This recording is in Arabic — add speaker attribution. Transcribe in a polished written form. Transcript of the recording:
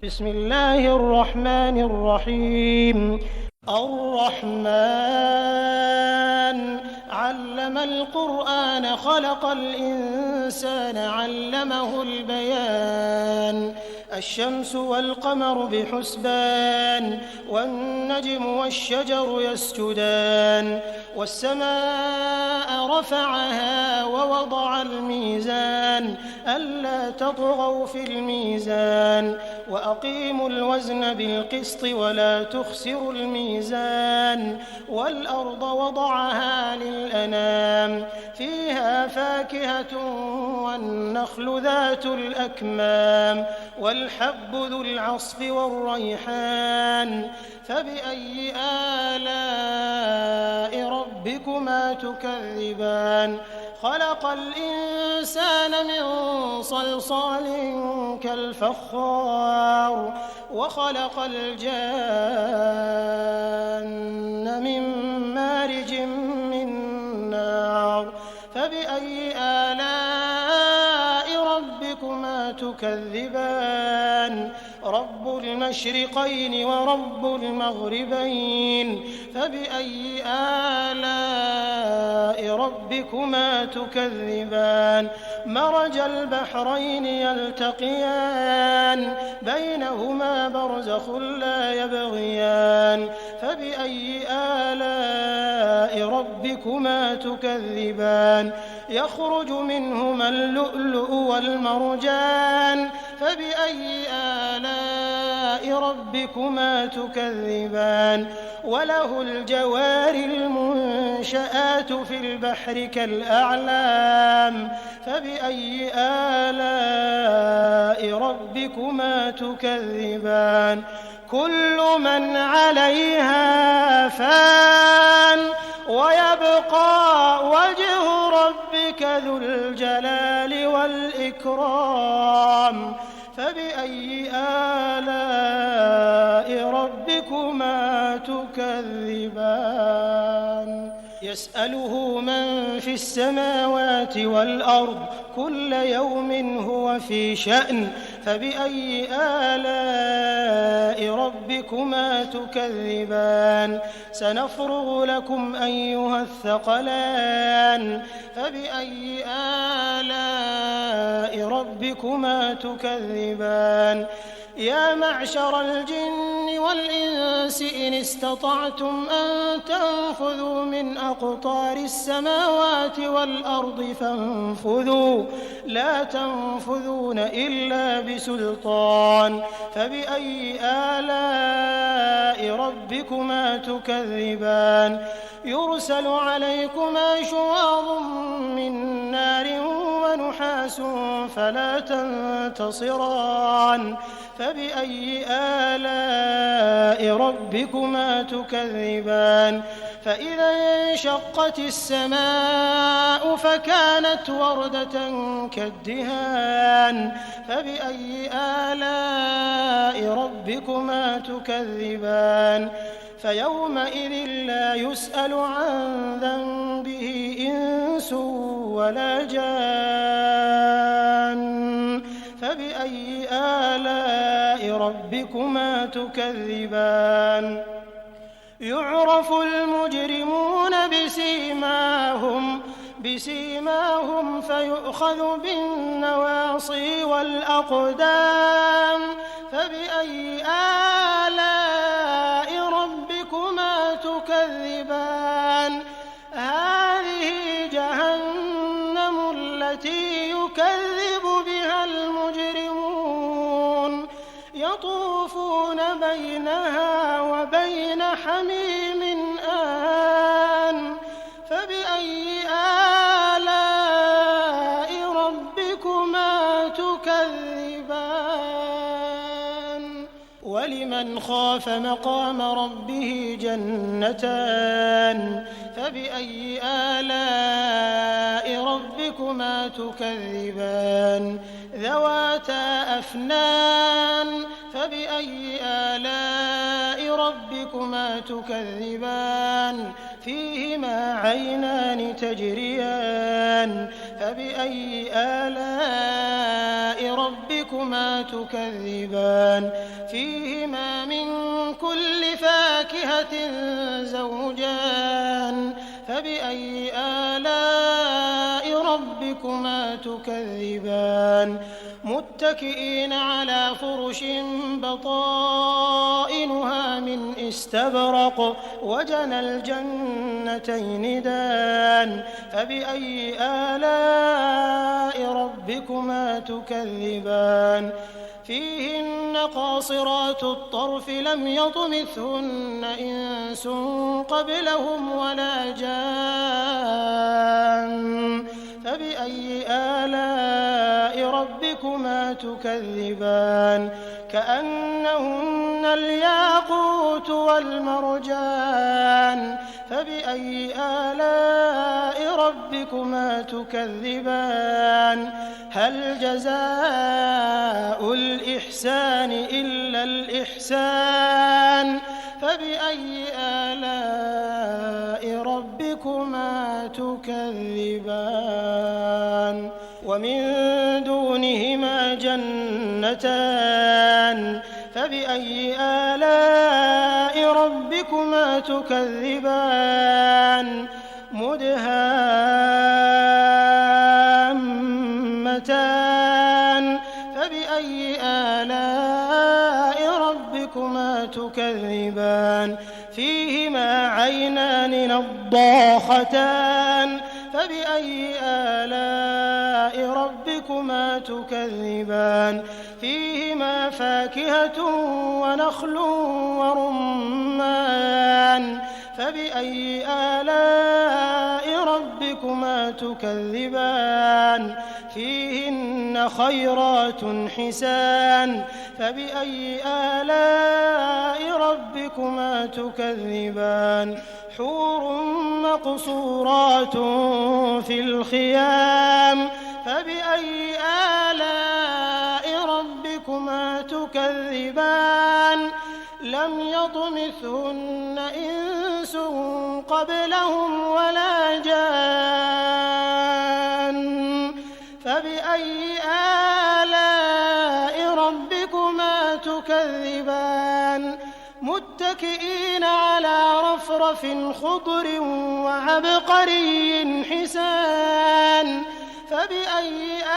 Speaker 1: بسم الله الرحمن الرحيم. الرحمن علم القرآن خلق الإنسان علمه البيان. الشمس والقمر بحسبان والنجم والشجر يسجدان والسماء رفعها ووضع الميزان ألا تطغوا في الميزان وأقيموا الوزن بالقسط ولا تخسروا الميزان والأرض وضعها للأنام فيها فاكهة والنخل ذات الأكمام والحب ذو العصف والريحان فبأي آلاء ربكما تكذبان. خلق الإنسان من صلصال كالفخار وخلق الجان من مارج من نار فبأي آلاء ربكما تكذبان. رب المشرقين ورب المغربين فبأي آلاء ربكما تكذبان. مرج البحرين يلتقيان بينهما برزخ لا يبغيان فبأي آلاء ربكما تكذبان. يخرج منهما اللؤلؤ والمرجان فبأي آلاء ربكما تكذبان. وله الجوار المنشآت في البحر كالأعلام فبأي آلاء ربكما تكذبان. كل من عليها فان ويبقى وجه ربك ذو الجلال والإكرام فبأي آلاء ربكما تكذبان. يسأله من في السماوات والأرض كل يوم هو في شأن فبأي آلاء ربكما تكذبان. سنفرغ لكم أيها الثقلان فبأي آلاء ربكما تكذبان. يا معشر الجن والإنس إن استطعتم أن تنفذوا من أقطار السماوات والأرض فانفذوا لا تنفذون إلا بسلطان فبأي آلاء ربكما تكذبان. يرسل عليكما شواظ من نار ونحاس فلا تنتصران فبأي آلاء ربكما تكذبان. فإذا انشقت السماء فكانت وردة كالدهان فبأي آلاء ربكما تكذبان. فيومئذ لا يسأل عن ذنبه إنس ولا جان فبأي آلاء ربكما تكذبان. يعرف المجرمون بسيماهم فيؤخذ بالنواصي والأقدام فبأي آلاء ربكما تكذبان. هذه جهنم التي يكذب بها المجرمون يطوفون بينها وبين حميم آن فبأي آلاء ربكما تكذبان. ولمن خاف مقام ربه جنتان فبأي آلاء ربكما تكذبان. ذواتا أفنان فبأي آلاء ربكما تكذبان فيهما عينان تجريان فبأي آلاء ربكما تكذبان فيهما من كل فاكهة زوجان فبأي آلاء ربكما تكذبان متكئين على فرش بطائنها من استبرق وجنى الجنتين دان فبأي آلاء ربكما تكذبان فيهن قاصرات الطرف لم يطمثهن إنس قبلهم ولا جان فبأي آلاء ربكما تكذبان كأنهن الياقوت والمرجان فبأي آلاء ربكما تكذبان هل جزاء الإحسان إلا الإحسان فبأي آلاء ربكما تكذبان ومن دونهما جنتان فبأي آلاء ربكما تكذبان مدهامتان فبأي آلاء ربكما تكذبان فيهما عينان نضاختان فبأي آلاء ربكما تكذبان فيهما فاكهة ونخل ورمان فبأي آلاء ربكما تكذبان فيهن خيرات حسان فبأي آلاء ربكما تكذبان حور مقصورات في الخيام فبأي آلاء ربكما تكذبان لم يطمثهن إنس قبلهم ولا جان فبأي آلاء ربكما تكذبان متكئين على رفرف خضر وعبقري حسان فبأي